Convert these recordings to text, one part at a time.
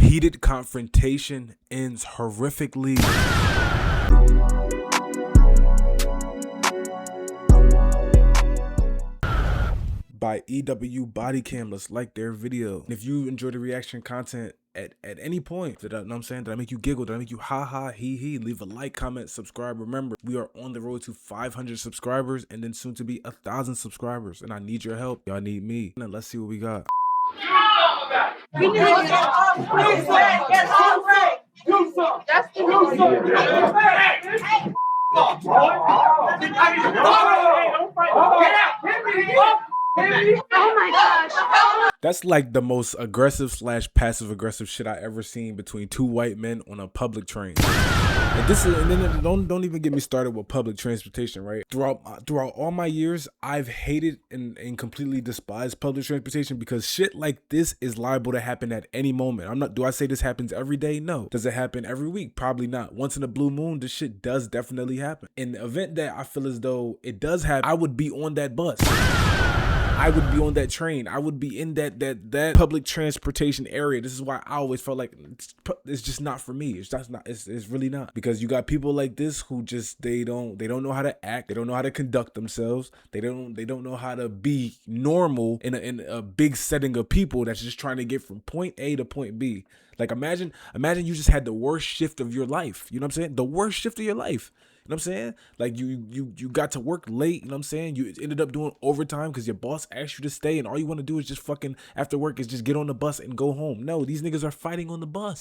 Heated confrontation ends horrifically. By EW Bodycam. Let's like their video. And if you enjoy the reaction content at any point, did I make you giggle? Did I make you ha ha he he? Leave a like, comment, subscribe. Remember, we are on the road to 500 subscribers and then soon to be 1,000 subscribers. And I need your help. Y'all need me. And let's see what we got. Oh my gosh. That's like the most aggressive / passive aggressive shit I ever seen between two white men on a public train. And then don't even get me started with public transportation, right? Throughout all my years, I've hated and completely despised public transportation because shit like this is liable to happen at any moment. Do I say this happens every day? No. Does it happen every week? Probably not. Once in a blue moon, this shit does definitely happen. In the event that I feel as though it does happen, I would be on that bus. I would be on that train. I would be in that public transportation area. This is why I always felt like it's just not for me. It's really not, because you got people like this who just they don't know how to act. They don't know how to conduct themselves. They don't know how to be normal in a big setting of people that's just trying to get from point A to point B. Like imagine you just had the worst shift of your life. You know what I'm saying? The worst shift of your life. You know what I'm saying? Like you got to work late, you know what I'm saying? You ended up doing overtime because your boss asked you to stay and all you want to do is just fucking after work is just get on the bus and go home. No, these niggas are fighting on the bus.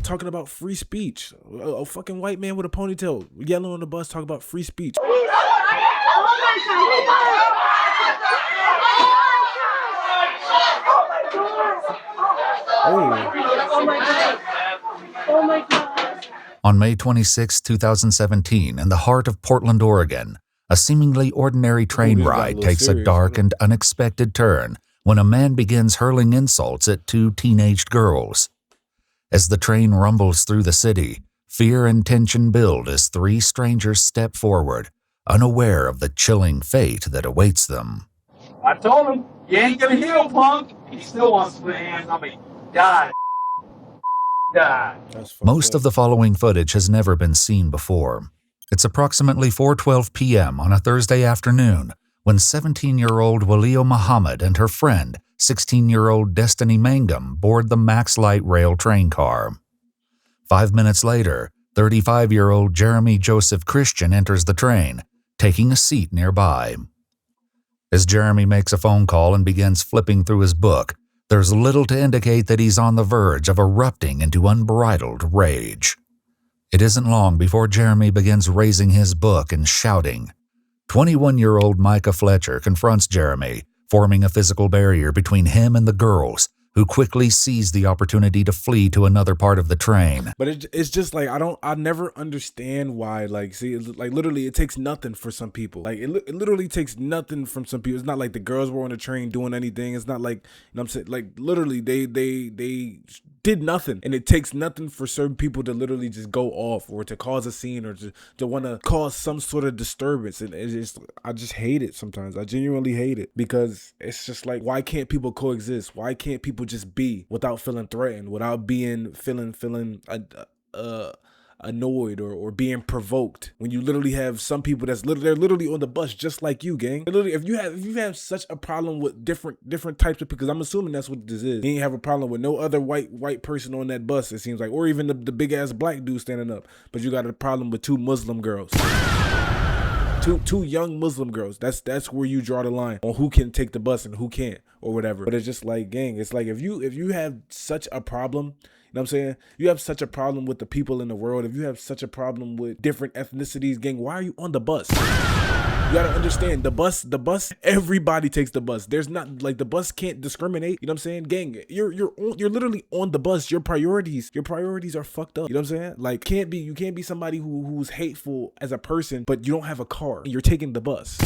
Talking about free speech. A fucking white man with a ponytail yelling on the bus talking about free speech. Oh my God. On May 26, 2017, in the heart of Portland, Oregon, a seemingly ordinary train ride takes a dark and unexpected turn when a man begins hurling insults at two teenaged girls. As the train rumbles through the city, fear and tension build as three strangers step forward, unaware of the chilling fate that awaits them. I told him, you ain't gonna heal, punk. He still wants to put hands on me. Die. Most of the following footage has never been seen before. It's approximately 4:12 p.m. on a Thursday afternoon when 17-year-old Walio Muhammad and her friend, 16-year-old Destiny Mangum, board the Max Light Rail train car. 5 minutes later, 35-year-old Jeremy Joseph Christian enters the train, taking a seat nearby. As Jeremy makes a phone call and begins flipping through his book, there's little to indicate that he's on the verge of erupting into unbridled rage. It isn't long before Jeremy begins raising his book and shouting. 21-year-old Micah Fletcher confronts Jeremy, forming a physical barrier between him and the girls, who quickly seize the opportunity to flee to another part of the train. But it's just like, I never understand why, like, see, like literally it takes nothing for some people. Like it literally takes nothing from some people. It's not like the girls were on the train doing anything. It's not like, you know what I'm saying? Like literally they did nothing. And it takes nothing for certain people to literally just go off or to cause a scene or to want to cause some sort of disturbance. And I just hate it sometimes. I genuinely hate it because it's just like, why can't people coexist? Why can't people just be without feeling threatened, without feeling annoyed or being provoked, when you literally have some people they're literally on the bus just like you, gang. Literally, if you have such a problem with different types of, because I'm assuming that's what this is. You ain't have a problem with no other white person on that bus, it seems like, or even the big ass black dude standing up, but you got a problem with two Muslim girls. Two young Muslim girls. That's where you draw the line on who can take the bus and who can't or whatever. But it's just like, gang, it's like if you have such a problem, you know what I'm saying? You have such a problem with the people in the world. If you have such a problem with different ethnicities, gang, why are you on the bus? You gotta understand, the bus, everybody takes the bus. There's not, like, the bus can't discriminate. You know what I'm saying? Gang, you're literally on the bus. Your priorities are fucked up. You know what I'm saying? Like, you can't be somebody who's hateful as a person, but you don't have a car. You're taking the bus.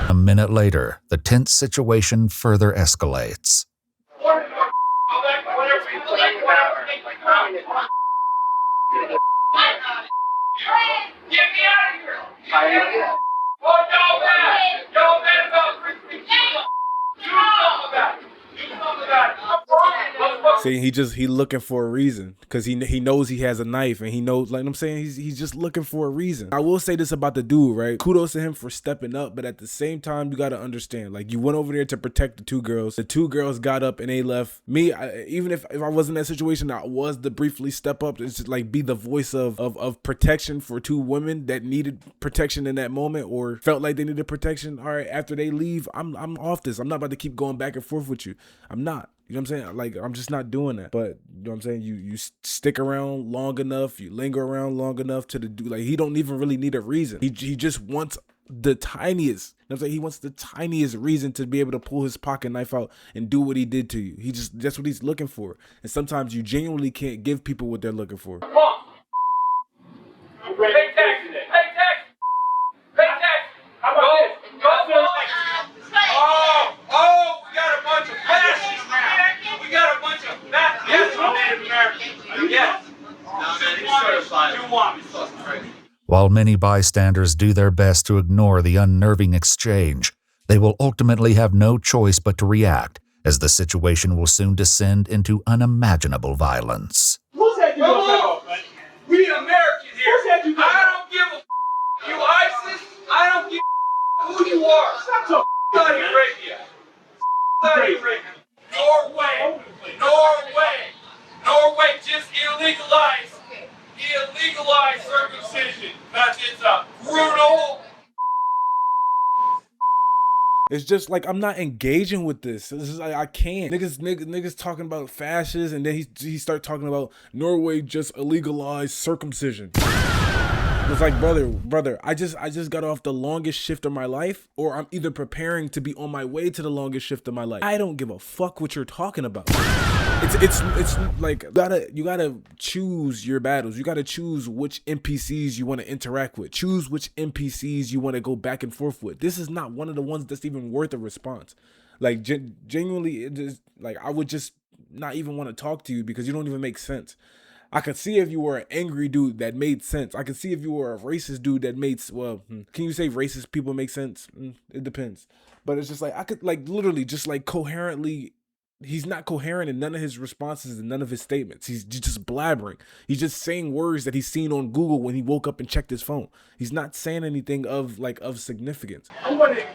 A minute later, the tense situation further escalates. Get me out of here! Oh, y'all mad about free speech. Do something about it. Do something about it. See, he looking for a reason because he knows he has a knife and he knows, like I'm saying, he's just looking for a reason. I will say this about the dude, right? Kudos to him for stepping up, but at the same time, you got to understand, like, you went over there to protect the two girls. The two girls got up and they left. Me, even if I was in that situation, I was to briefly step up and just like be the voice of protection for two women that needed protection in that moment or felt like they needed protection. All right, after they leave, I'm off this. I'm not about to keep going back and forth with you. I'm not. You know what I'm saying? Like, I'm just not doing that. But, you know what I'm saying? You stick around long enough, you linger around long enough to the dude. Like, he don't even really need a reason. He just wants the tiniest, you know what I'm saying? He wants the tiniest reason to be able to pull his pocket knife out and do what he did to you. That's what he's looking for. And sometimes you genuinely can't give people what they're looking for. Pay tax today. Pay tax. Pay tax. How about this? Go Oh, we got a bunch of fascists now. We got a bunch of fascists. Yes, I'm Native American. Yes. You want me. While many bystanders do their best to ignore the unnerving exchange, they will ultimately have no choice but to react, as the situation will soon descend into unimaginable violence. Who said you don't know? We Americans here. Who said you I don't give a you ISIS. I don't give a who you are. Saudi Arabia. Saudi Arabia. Norway just illegalized circumcision. It's a brutal. It's just like, I'm not engaging with this. This is like, I can't. Niggas talking about fascists, and then he start talking about Norway just illegalized circumcision. It's like, brother, I just got off the longest shift of my life, or I'm either preparing to be on my way to the longest shift of my life. I don't give a fuck what you're talking about. It's like, you gotta choose your battles. You gotta choose which NPCs you want to interact with. Choose which NPCs you want to go back and forth with. This is not one of the ones that's even worth a response. Like, genuinely, it is like, I would just not even want to talk to you because you don't even make sense. I could see if you were an angry dude that made sense. I could see if you were a racist dude that made, can you say racist people make sense? It depends. But it's just like, I could like literally just like coherently, he's not coherent in none of his responses and none of his statements. He's just blabbering. He's just saying words that he's seen on Google when he woke up and checked his phone. He's not saying anything of significance. That's what it is.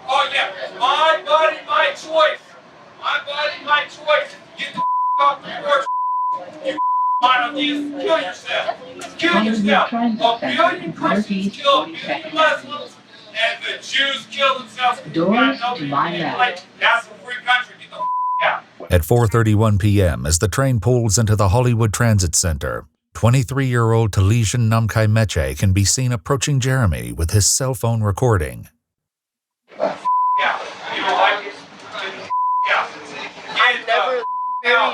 Oh yeah, my body, my choice. My body, my choice. Get the off the porch. You monotheists, kill yourself. Kill yourself. A billion Christians kill a billion Muslims, and the Jews kill themselves. Doors to my left. That's a free country. Get the out. At 4:31 p.m., as the train pulls into the Hollywood Transit Center, 23-year-old Talesian Namkai Meche can be seen approaching Jeremy with his cell phone recording. Yeah, you don't like it? Yeah. I've never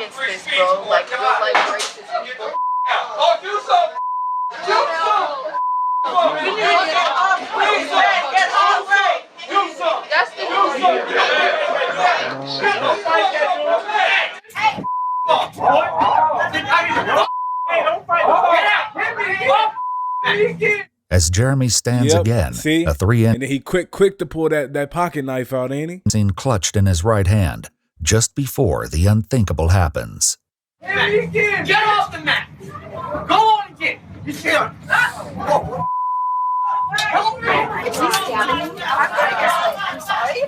experienced this, bro. Like, real life racism. Oh, do something! Do something! Come on, man. Do something! Get off right! Do something! That's the Do something! Hey! Don't fight! Get out! As Jeremy stands again, see? a 3-inch And then he quick to pull that pocket knife out, ain't he? seen clutched in his right hand, just before the unthinkable happens. Get off the mat! Go on again! You see him? I'm sorry.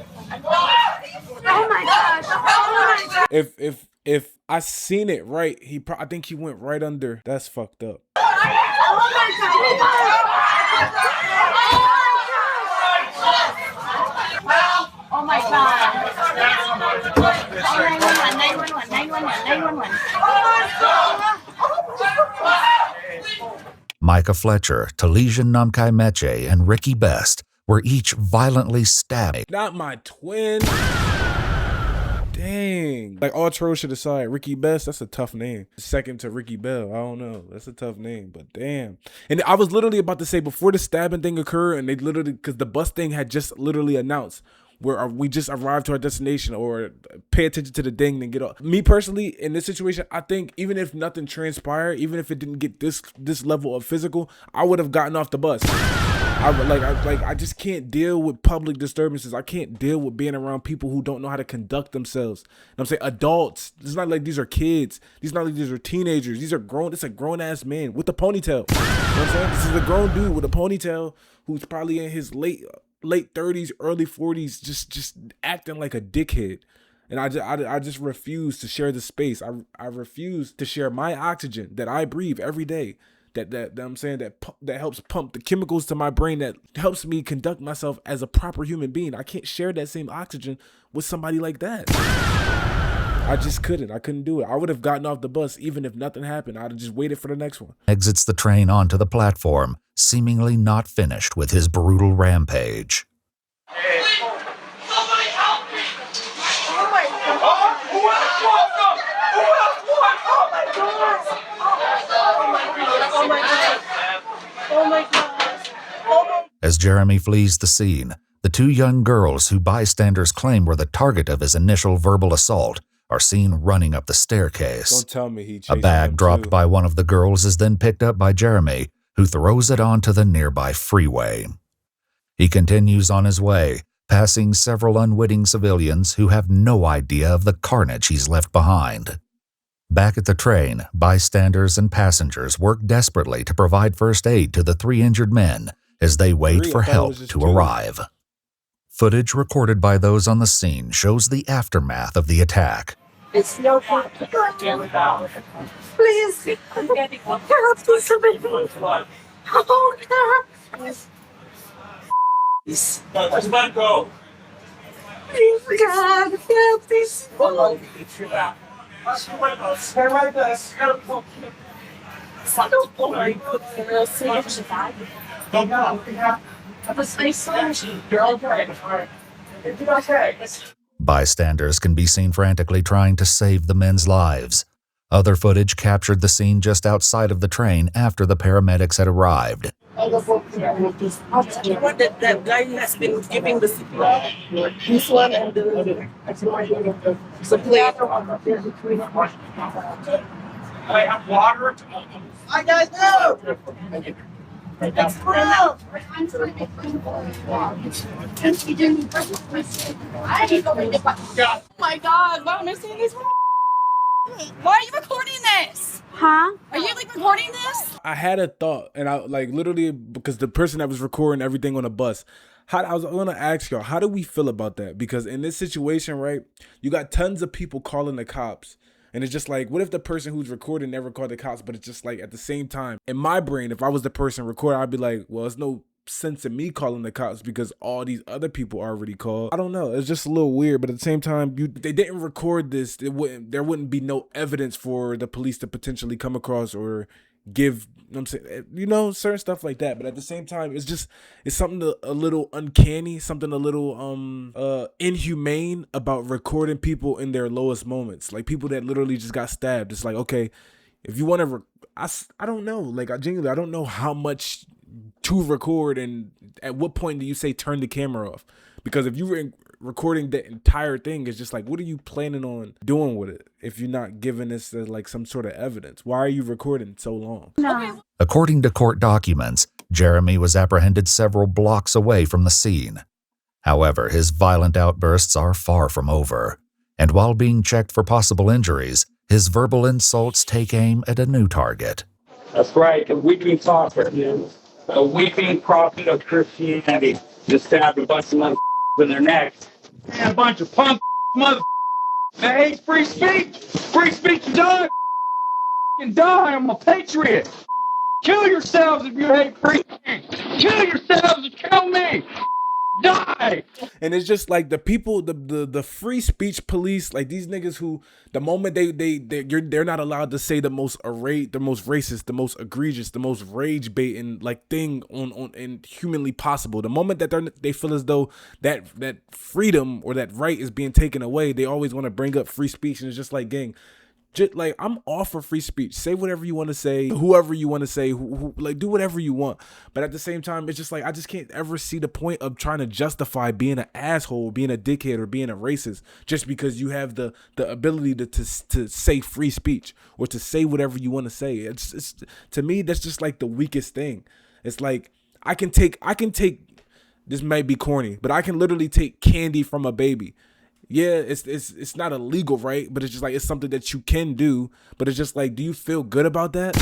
Oh my gosh. Oh my gosh. If I seen it right, I think he went right under. That's fucked up. Oh my god. Oh my god. 911. Micah Fletcher, Talesian Namkai Meche, and Ricky Best were each violently stabbed. Not my twin. Dang. Like, all trolls shit aside, Ricky Best, that's a tough name. Second to Ricky Bell, I don't know. That's a tough name, but damn. And I was literally about to say, before the stabbing thing occurred, and they literally, because the bus thing had just literally announced, where we just arrived to our destination, or pay attention to the ding and get off. Me personally, in this situation, I think even if nothing transpired, even if it didn't get this level of physical, I would have gotten off the bus. I just can't deal with public disturbances. I can't deal with being around people who don't know how to conduct themselves. And I'm saying adults. It's not like these are kids. These not like these are teenagers. These are grown. It's a grown ass man with a ponytail. You know what I'm saying? This is a grown dude with a ponytail who's probably in his late 30s, early 40s, just acting like a dickhead. And I just refuse to share the space. I refuse to share my oxygen that I breathe every day. That I'm saying that helps pump the chemicals to my brain, that helps me conduct myself as a proper human being. I can't share that same oxygen with somebody like that. I just couldn't. I couldn't do it. I would have gotten off the bus even if nothing happened. I'd have just waited for the next one. Exits the train onto the platform, seemingly not finished with his brutal rampage. Hey, somebody help me! Oh my God! Who else wants them? Who else wants them? Oh my God! Oh my God. Oh my God. Oh my. As Jeremy flees the scene, the two young girls who bystanders claim were the target of his initial verbal assault are seen running up the staircase. Don't tell me he A chased bag them dropped too. by one of the girls is then picked up by Jeremy, who throws it onto the nearby freeway. He continues on his way, passing several unwitting civilians who have no idea of the carnage he's left behind. Back at the train, bystanders and passengers work desperately to provide first aid to the 3 injured men as they wait Three? for I thought it help was just to two. arrive. Footage recorded by those on the scene shows the aftermath of the attack. It's no problem. Please. Help me, somebody. Oh God. Just let go. Please, God. Help me. Stay right there. You're okay. You're okay. Bystanders can be seen frantically trying to save the men's lives. Other footage captured the scene just outside of the train after the paramedics had arrived. That guy has been giving the CPR. This one and the plate. I have water. I guys know. It's real. Yeah. Oh my God, why am I seeing this? Why are you recording this? Huh? Are you like recording this? I had a thought, and I like literally because the person that was recording everything on the bus. I was gonna ask y'all, how do we feel about that? Because in this situation, right, you got tons of people calling the cops. And it's just like, what if the person who's recording never called the cops? But it's just like at the same time, in my brain, if I was the person recording, I'd be like, well, there's no sense in me calling the cops because all these other people already called. I don't know. It's just a little weird. But at the same time, they didn't record this. There wouldn't be no evidence for the police to potentially come across or give, you know what I'm saying, certain stuff like that. But at the same time, it's something a little uncanny, something a little inhumane about recording people in their lowest moments, like people that literally just got stabbed. It's like, okay, if you want to I don't know, like I don't know how much to record and at what point do you say turn the camera off, because if you were recording the entire thing, it's just like, what are you planning on doing with it if you're not giving this as like some sort of evidence? Why are you recording so long? No. According to court documents, Jeremy was apprehended several blocks away from the scene. However, his violent outbursts are far from over, and while being checked for possible injuries, his verbal insults take aim at a new target. That's right, a weeping prophet, a weeping prophet of Christianity. Just stabbed a bunch of mother in their necks. And a bunch of punk mother that hate free speech. Free speech die. And die. I'm a patriot. Kill yourselves if you hate free speech. Kill yourselves and kill me. Die. And it's just like the people, the free speech police, like these niggas who the moment they're not allowed to say the most racist, the most egregious, the most rage baiting like thing on and humanly possible. The moment that they feel as though that freedom or that right is being taken away, they always want to bring up free speech. And it's just like, gang, just like, I'm all for free speech. Say whatever you want to say, whoever you want to say, like do whatever you want. But at the same time, it's just like, I just can't ever see the point of trying to justify being an asshole, being a dickhead, or being a racist just because you have the ability to say free speech or to say whatever you want to say. It's to me, that's just like the weakest thing. It's like, I can take this might be corny, but I can literally take candy from a baby. Yeah, it's not illegal, right? But it's just like it's something that you can do. But it's just like, do you feel good about that?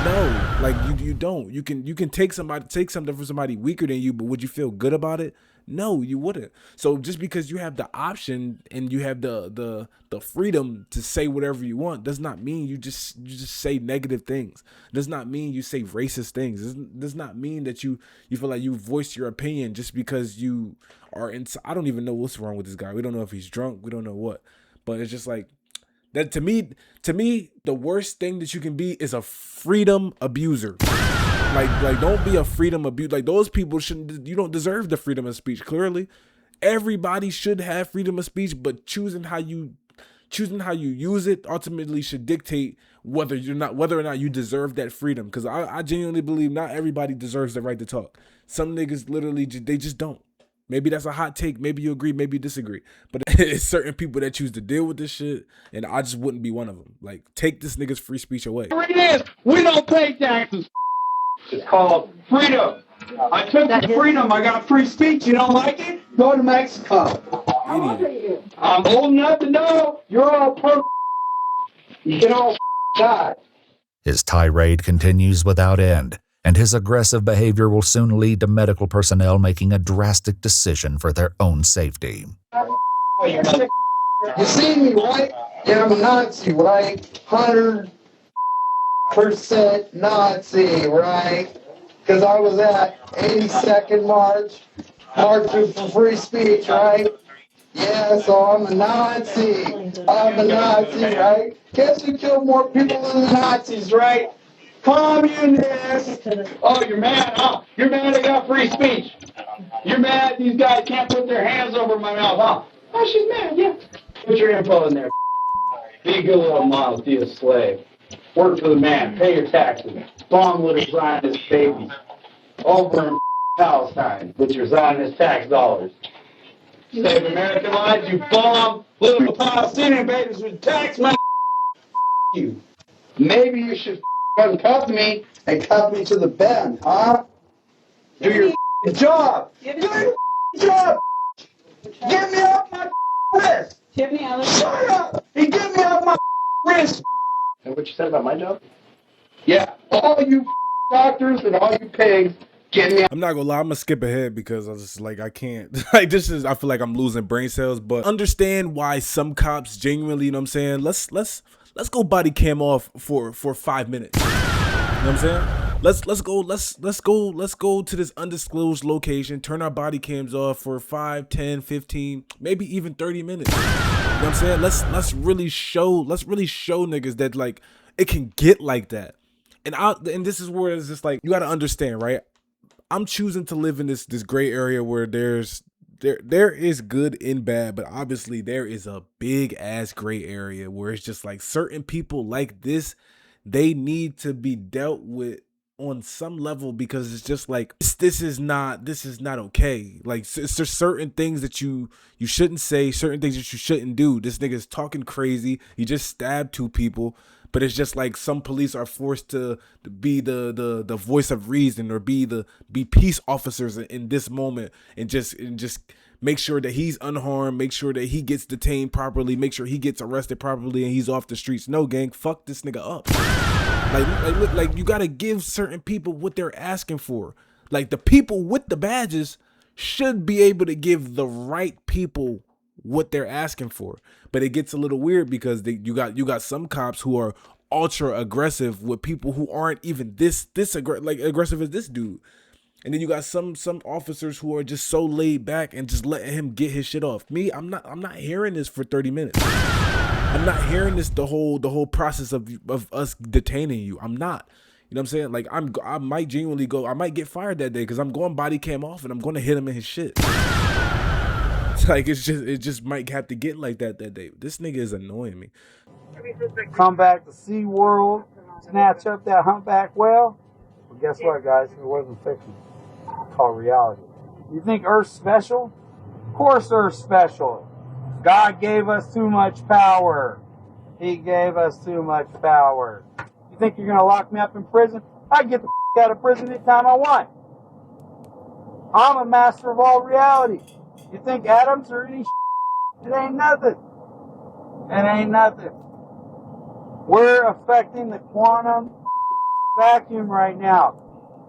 No, like you don't. You can take something from somebody weaker than you, but would you feel good about it? No, you wouldn't. So just because you have the option and you have the freedom to say whatever you want does not mean you just say negative things. Does not mean you say racist things. Does not mean that you feel like you voice your opinion just because you are in. I don't even know what's wrong with this guy. We don't know if he's drunk. We don't know what. But it's just like that to me, the worst thing that you can be is a freedom abuser. Like don't be a freedom abuser. Like those people shouldn't. You don't deserve the freedom of speech. Clearly, everybody should have freedom of speech, but choosing how you use it ultimately should dictate whether or not you deserve that freedom. Because I genuinely believe not everybody deserves the right to talk. Some niggas literally they just don't. Maybe that's a hot take. Maybe you agree. Maybe you disagree. But it's certain people that choose to deal with this shit, and I just wouldn't be one of them. Like, take this nigga's free speech away. It is. We don't pay taxes. It's called freedom. I took the freedom. I got free speech. You don't like it? Go to Mexico. Idiot. I'm old enough to know you're all You can all die. His tirade continues without end, and his aggressive behavior will soon lead to medical personnel making a drastic decision for their own safety. You see me, right? Yeah, I'm a Nazi, right? 100% Nazi, right? Because I was at 82nd March for free speech, right? Yeah, so I'm a Nazi. I'm a Nazi, right? Guess who killed more people than the Nazis, right? Communists! Oh, you're mad, huh? You're mad I got free speech. You're mad these guys can't put their hands over my mouth, huh? Oh, she's mad, yeah. Put your info in there. Be a good little model, be a slave. Work for the man, pay your taxes. Bomb little Zionist babies. Over in Palestine with your Zionist tax dollars. Save American lives, you bomb little Palestinian babies with tax money. You. Maybe you should uncuff me and cuff me to the bed, huh? Do your job. Do your job. Get me off my wrist. Tiffany, Shut up and get me off my wrist. And what you said about my job? Yeah, all you doctors and all you pigs, get me. I'm not gonna lie, I'm gonna skip ahead because I was just like, I can't. Like, I feel like I'm losing brain cells. But understand why some cops genuinely, you know what I'm saying? Let's go body cam off for 5 minutes. You know what I'm saying? Let's go to this undisclosed location, turn our body cams off for 5, 10, 15, maybe even 30 minutes. You know what I'm saying? Let's really show niggas that like it can get like that. And this is where it's just like, you gotta understand, right? I'm choosing to live in this gray area where there is good and bad, but obviously there is a big ass gray area where it's just like certain people like this, they need to be dealt with on some level, because it's just like this is not okay. Like, there's certain things that you shouldn't say, certain things that you shouldn't do. This nigga's talking crazy. He just stabbed 2 people. But it's just like some police are forced to be the voice of reason, or be peace officers in this moment, and just make sure that he's unharmed, make sure that he gets detained properly, make sure he gets arrested properly, and he's off the streets. No, gang, fuck this nigga up. Like you gotta give certain people what they're asking for. Like, the people with the badges should be able to give the right people what they're asking for. But it gets a little weird because you got some cops who are ultra aggressive with people who aren't even this aggressive as this dude. And then you got some officers who are just so laid back and just letting him get his shit off. Me, I'm not hearing this for 30 minutes. I'm not hearing this the whole process of us detaining you. I'm not. You know what I'm saying? Like, I might genuinely I might get fired that day because I'm going body cam off and I'm going to hit him in his shit. Like, it just might have to get like that day. This nigga is annoying me. Come back to SeaWorld, snatch up that humpback whale. Well, guess what, guys? It wasn't fiction. It's called reality. You think Earth's special? Of course Earth's special. God gave us too much power. He gave us too much power. You think you're going to lock me up in prison? I get the out of prison anytime I want. I'm a master of all reality. You think atoms are any It ain't nothing. It ain't nothing. We're affecting the quantum vacuum right now.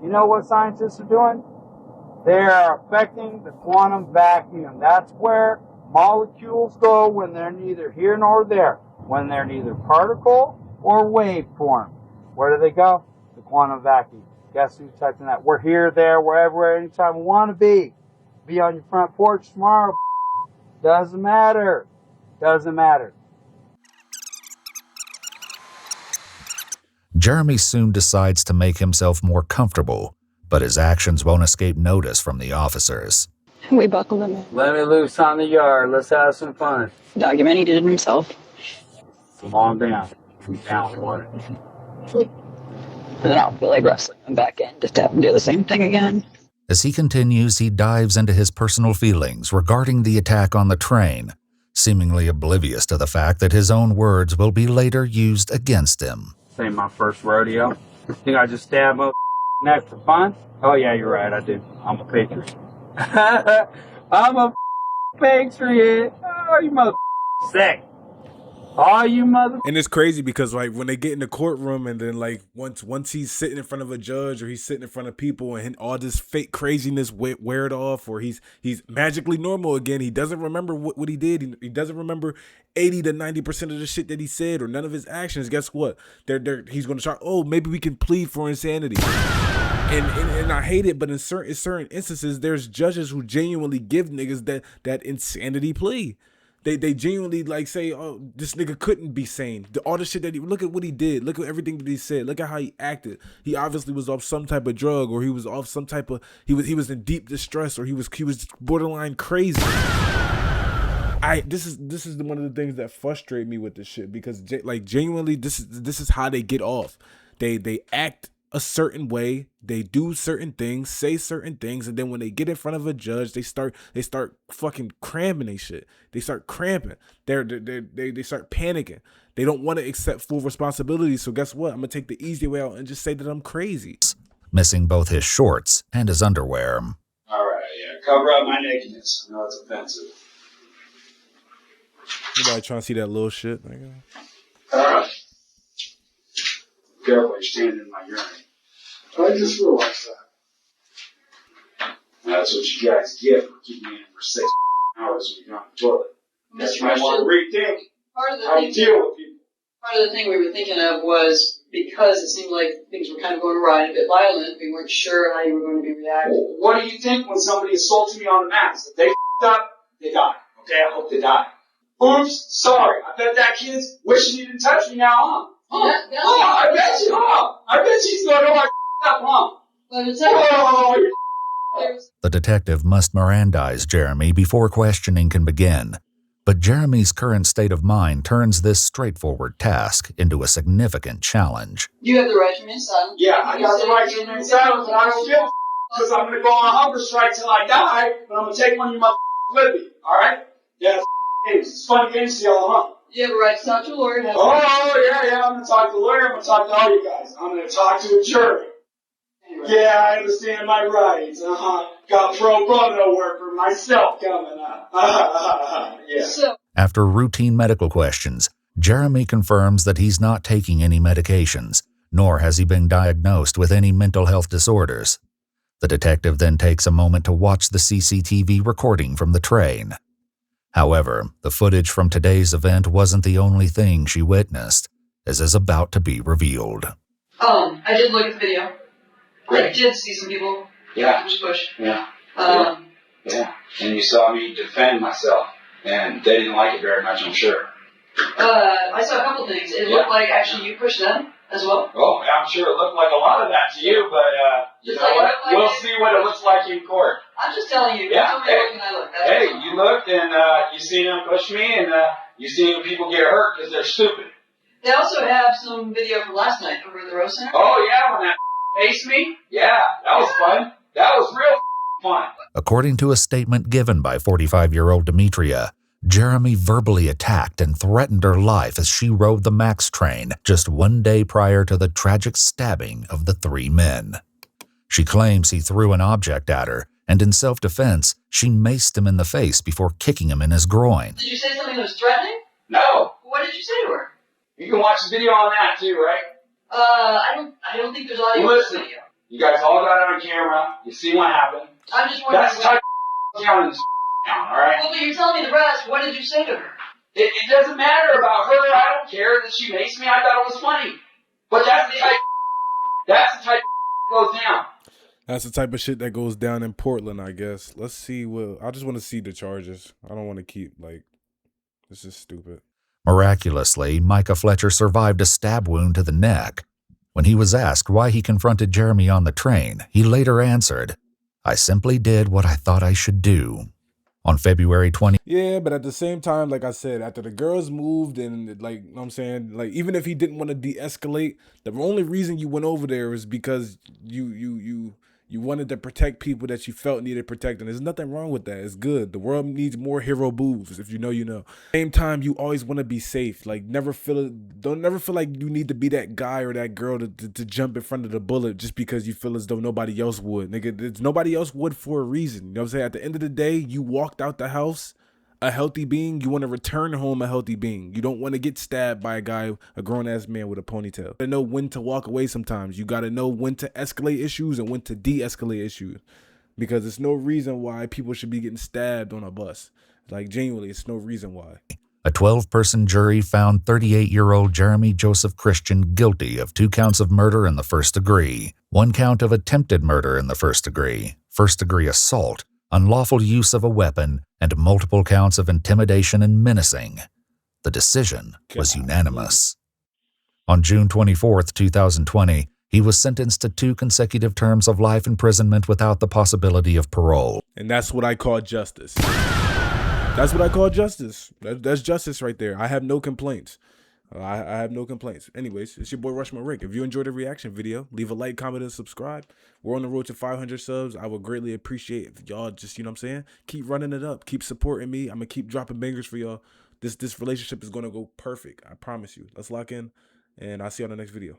You know what scientists are doing? They are affecting the quantum vacuum. That's where molecules go when they're neither here nor there, when they're neither particle or wave form. Where do they go? The quantum vacuum. Guess who's touching that? We're here, there, wherever, anytime we want to be. Be on your front porch tomorrow. Doesn't matter. Doesn't matter. Jeremy soon decides to make himself more comfortable, but his actions won't escape notice from the officers. We buckled him in. Let me loose on the yard. Let's have some fun. Document he did it himself. Calm down. Down one. And then I don't feel like wrestling him back in just to have him do the same thing again. As he continues, he dives into his personal feelings regarding the attack on the train, seemingly oblivious to the fact that his own words will be later used against him. This ain't my first rodeo. Think I just stab up neck for fun? Oh yeah, you're right, I do. I'm a patriot. I'm a patriot. Oh, you mother sick. Oh, you mother. And it's crazy because like when they get in the courtroom and then like once he's sitting in front of a judge or he's sitting in front of people and all this fake craziness wear it off, or he's magically normal again. He doesn't remember what he did. He doesn't remember 80 to 90% of the shit that he said or none of his actions. Guess what? He's going to try. Oh, maybe we can plead for insanity. And I hate it, but in certain instances, there's judges who genuinely give niggas that insanity plea. They genuinely like say, oh, this nigga couldn't be sane. All the shit that look at what he did. Look at everything that he said. Look at how he acted. He obviously was off some type of drug, or he was off some type of he was in deep distress, or he was borderline crazy. This is one of the things that frustrate me with this shit, because like genuinely this is how they get off. They act a certain way, they do certain things, say certain things, and then when they get in front of a judge, they start fucking cramping they shit. They start cramping. They start panicking. They don't want to accept full responsibility. So guess what? I'm gonna take the easy way out and just say that I'm crazy. Missing both his shorts and his underwear. All right, yeah, cover up my nakedness. I know it's offensive. Anybody trying to see that little shit? All right. Careful, you're standing in my urine. I just realized that. That's what you guys get for keeping me in for 6 hours when you're on the toilet. You might want to rethink how you deal with people. Part of the thing we were thinking of was, because it seemed like things were kind of going awry and a bit violent, we weren't sure how you were going to be reacting. What do you think when somebody assaults me on the mats? If they up, they die. Okay, I hope they die. Oops, sorry. I bet that kid's wishing he didn't touch me now, huh? I bet you, huh? I bet she's going, oh, I up, huh? But it's actually... The detective must Mirandize Jeremy before questioning can begin. But Jeremy's current state of mind turns this straightforward task into a significant challenge. You have the right to remain silent. Yeah, I got the right to remain silent, but I don't give a because I'm going to go on a hunger strike till I die, but I'm going to take one of you with me, all right? Yeah, it's fun games to y'all, huh? You have a right to talk to a lawyer. Oh, yeah, I'm going to talk to a lawyer. I'm going to talk to all you guys. I'm going to talk to a jury. Anyway. Yeah, I understand my rights. Got pro bono work for myself coming up. Yeah. After routine medical questions, Jeremy confirms that he's not taking any medications, nor has he been diagnosed with any mental health disorders. The detective then takes a moment to watch the CCTV recording from the train. However, the footage from today's event wasn't the only thing she witnessed, as is about to be revealed. I did look at the video. I did see some people. Yeah. Push. Yeah. Yeah. And you saw me defend myself, and they didn't like it very much, I'm sure. I saw a couple things. It looked like actually you pushed them as well. Oh, yeah, I'm sure it looked like a lot of that to you, but you know what? We'll see what it looks like in court. I'm just telling you. Yeah. Hey, you looked and you seen them push me, and you seen people get hurt because they're stupid. They also have some video from last night. Remember the roast center? Oh, yeah, when that faced me? Yeah, that was fun. That was real fun. According to a statement given by 45-year-old Demetria, Jeremy verbally attacked and threatened her life as she rode the MAX train just 1 day prior to the tragic stabbing of the 3 men. She claims he threw an object at her and in self-defense, she maced him in the face before kicking him in his groin. Did you say something that was threatening? No. What did you say to her? You can watch the video on that too, right? I don't think there's audio. Listen, you guys all got it on camera. You see what happened. I'm just wondering. That's the type of down in this town, all right? Well, but you're telling me the rest. What did you say to her? It doesn't matter about her. I don't care that she maced me. I thought it was funny. But that's the type that goes down. That's the type of shit that goes down in Portland, I guess. Let's see what... I just want to see the charges. I don't want to keep, like... This is stupid. Miraculously, Micah Fletcher survived a stab wound to the neck. When he was asked why he confronted Jeremy on the train, he later answered, "I simply did what I thought I should do." On February 20... Yeah, but at the same time, like I said, after the girls moved and, like, you know what I'm saying, like, even if he didn't want to de-escalate, the only reason you went over there is because you wanted to protect people that you felt needed protecting. There's nothing wrong with that. It's good. The world needs more hero moves. If you know, you know. Same time, you always want to be safe. Like, never feel like you need to be that guy or that girl to jump in front of the bullet just because you feel as though nobody else would. Nigga, nobody else would for a reason. You know what I'm saying? At the end of the day, you walked out the house a healthy being. You want to return home a healthy being. You don't want to get stabbed by a grown-ass man with a ponytail. You gotta know when to walk away sometimes. You got to know when to escalate issues and when to de-escalate issues. Because there's no reason why people should be getting stabbed on a bus. Like, genuinely, it's no reason why. A 12-person jury found 38-year-old Jeremy Joseph Christian guilty of 2 counts of murder in the first degree, 1 count of attempted murder in the first degree assault, unlawful use of a weapon, and multiple counts of intimidation and menacing. The decision was unanimous. On June 24, 2020, he was sentenced to 2 consecutive terms of life imprisonment without the possibility of parole. And that's what I call justice. That's what I call justice. That's justice right there. I have no complaints. I have no complaints. Anyways, it's your boy RushMoreRick. If you enjoyed the reaction video, leave a like, comment, and subscribe. We're on the road to 500 subs. I would greatly appreciate if y'all just, you know what I'm saying, keep running it up. Keep supporting me. I'm going to keep dropping bangers for y'all. This relationship is going to go perfect. I promise you. Let's lock in, and I'll see you on the next video.